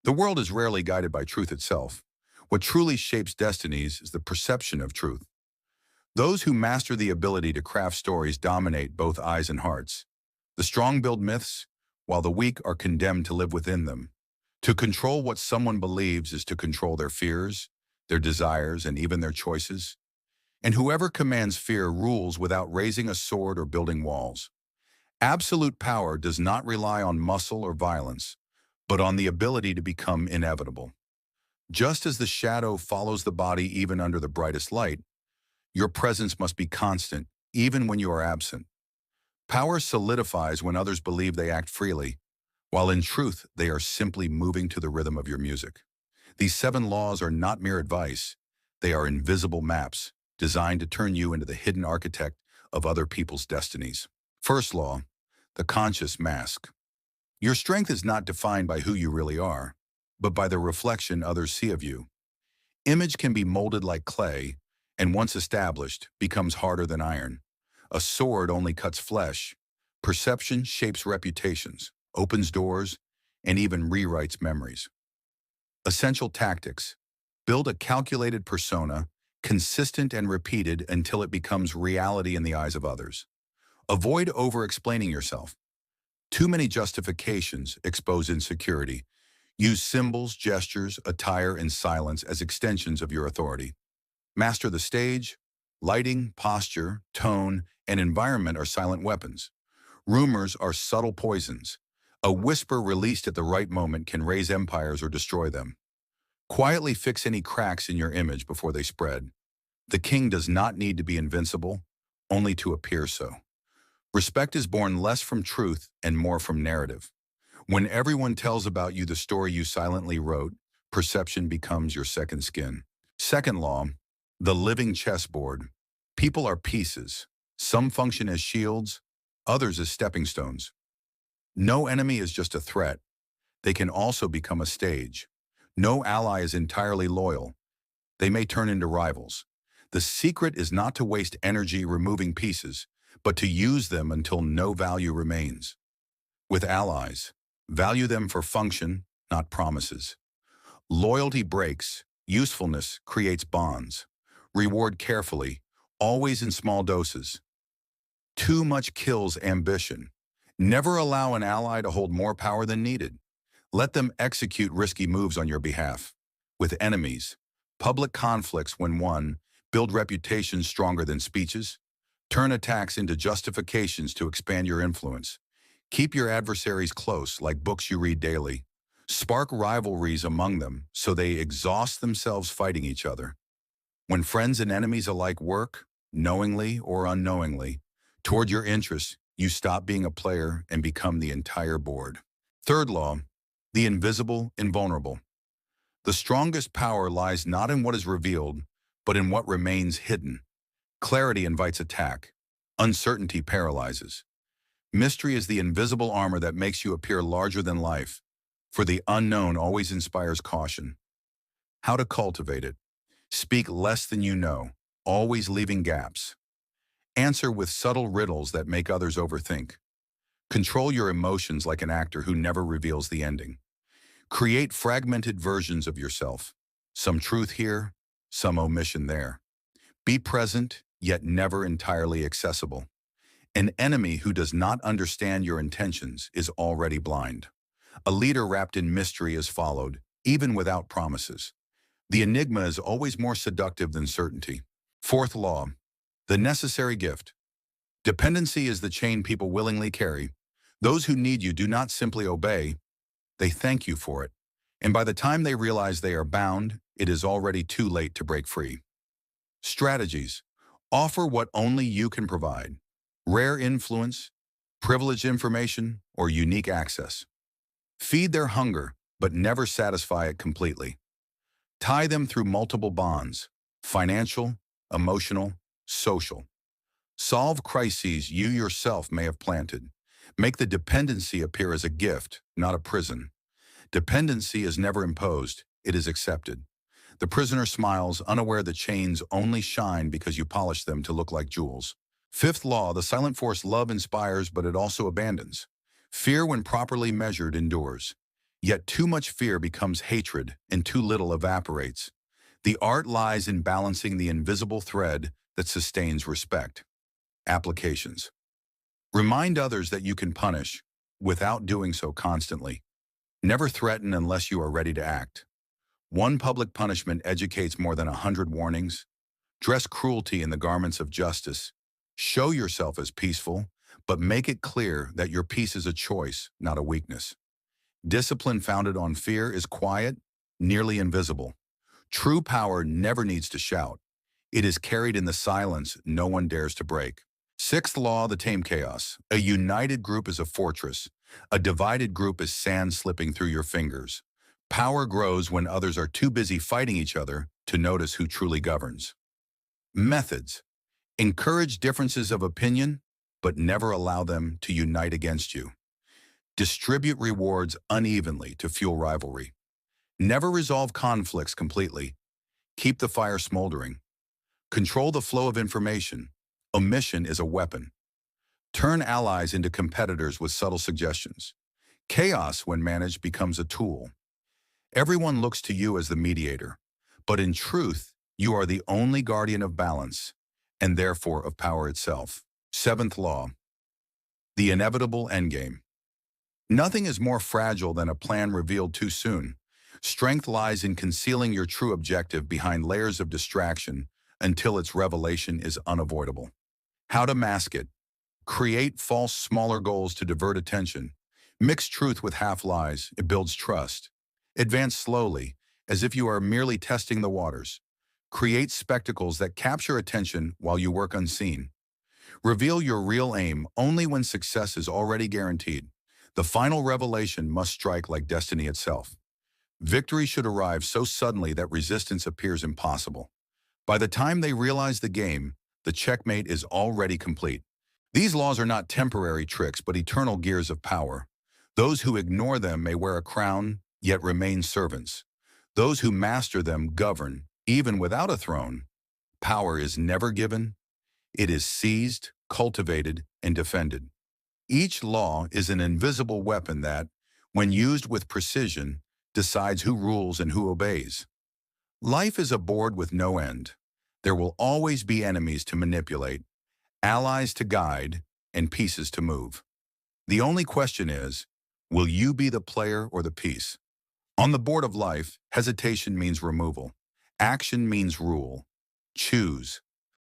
The world is rarely guided by truth itself. What truly shapes destinies is the perception of truth. Those who master the ability to craft stories dominate both eyes and hearts. The strong build myths, while the weak are condemned to live within them. To control what someone believes is to control their fears, their desires, and even their choices. And whoever commands fear rules without raising a sword or building walls. Absolute power does not rely on muscle or violence, but on the ability to become inevitable. Just as the shadow follows the body even under the brightest light, your presence must be constant, even when you are absent. Power solidifies when others believe they act freely, while in truth they are simply moving to the rhythm of your music. These 7 laws are not mere advice. They are invisible maps designed to turn you into the hidden architect of other people's destinies. First law, the conscious mask. Your strength is not defined by who you really are, but by the reflection others see of you. Image can be molded like clay, and once established, becomes harder than iron. A sword only cuts flesh. Perception shapes reputations, opens doors, and even rewrites memories. Essential tactics. Build a calculated persona, consistent and repeated until it becomes reality in the eyes of others. Avoid over-explaining yourself. Too many justifications expose insecurity. Use symbols, gestures, attire, and silence as extensions of your authority. Master the stage. Lighting, posture, tone, and environment are silent weapons. Rumors are subtle poisons. A whisper released at the right moment can raise empires or destroy them. Quietly fix any cracks in your image before they spread. The king does not need to be invincible, only to appear so. Respect is born less from truth and more from narrative. When everyone tells about you the story you silently wrote, perception becomes your second skin. Second law, the living chessboard. People are pieces. Some function as shields, others as stepping stones. No enemy is just a threat. They can also become a stage. No ally is entirely loyal. They may turn into rivals. The secret is not to waste energy removing pieces, but to use them until no value remains. With allies, value them for function, not promises. Loyalty breaks, usefulness creates bonds. Reward carefully, always in small doses. Too much kills ambition. Never allow an ally to hold more power than needed. Let them execute risky moves on your behalf. With enemies, public conflicts when won, build reputations stronger than speeches. Turn attacks into justifications to expand your influence. Keep your adversaries close, like books you read daily. Spark rivalries among them so they exhaust themselves fighting each other. When friends and enemies alike work, knowingly or unknowingly, toward your interests, you stop being a player and become the entire board. Third law, the invisible, invulnerable. The strongest power lies not in what is revealed, but in what remains hidden. Clarity invites attack. Uncertainty paralyzes. Mystery is the invisible armor that makes you appear larger than life, for the unknown always inspires caution. How to cultivate it. Speak less than you know, always leaving gaps. Answer with subtle riddles that make others overthink. Control your emotions like an actor who never reveals the ending. Create fragmented versions of yourself. Some truth here, some omission there. Be present, yet never entirely accessible. An enemy who does not understand your intentions is already blind. A leader wrapped in mystery is followed, even without promises. The enigma is always more seductive than certainty. Fourth law, the necessary gift. Dependency is the chain people willingly carry. Those who need you do not simply obey, they thank you for it. And by the time they realize they are bound, it is already too late to break free. Strategies. Offer what only you can provide. Rare influence, privileged information, or unique access. Feed their hunger, but never satisfy it completely. Tie them through multiple bonds, financial, emotional, social. Solve crises you yourself may have planted. Make the dependency appear as a gift, not a prison. Dependency is never imposed, it is accepted. The prisoner smiles, unaware the chains only shine because you polish them to look like jewels. Fifth law, the silent force. Love inspires, but it also abandons. Fear, when properly measured, endures. Yet too much fear becomes hatred and too little evaporates. The art lies in balancing the invisible thread that sustains respect. Applications. Remind others that you can punish without doing so constantly. Never threaten unless you are ready to act. One public punishment educates more than 100 warnings. Dress cruelty in the garments of justice. Show yourself as peaceful, but make it clear that your peace is a choice, not a weakness. Discipline founded on fear is quiet, nearly invisible. True power never needs to shout. It is carried in the silence no one dares to break. Sixth law, the tame chaos. A united group is a fortress. A divided group is sand slipping through your fingers. Power grows when others are too busy fighting each other to notice who truly governs. Methods. Encourage differences of opinion, but never allow them to unite against you. Distribute rewards unevenly to fuel rivalry. Never resolve conflicts completely. Keep the fire smoldering. Control the flow of information. Omission is a weapon. Turn allies into competitors with subtle suggestions. Chaos, when managed, becomes a tool. Everyone looks to you as the mediator, but in truth, you are the only guardian of balance, and therefore of power itself. Seventh law, the inevitable endgame. Nothing is more fragile than a plan revealed too soon. Strength lies in concealing your true objective behind layers of distraction until its revelation is unavoidable. How to mask it. Create false, smaller goals to divert attention. Mix truth with half-lies. It builds trust. Advance slowly, as if you are merely testing the waters. Create spectacles that capture attention while you work unseen. Reveal your real aim only when success is already guaranteed. The final revelation must strike like destiny itself. Victory should arrive so suddenly that resistance appears impossible. By the time they realize the game, the checkmate is already complete. These laws are not temporary tricks, but eternal gears of power. Those who ignore them may wear a crown, yet remain servants. Those who master them govern, even without a throne. Power is never given. It is seized, cultivated, and defended. Each law is an invisible weapon that, when used with precision, decides who rules and who obeys. Life is a board with no end. There will always be enemies to manipulate, allies to guide, and pieces to move. The only question is, will you be the player or the piece? On the board of life, hesitation means removal. Action means rule. Choose.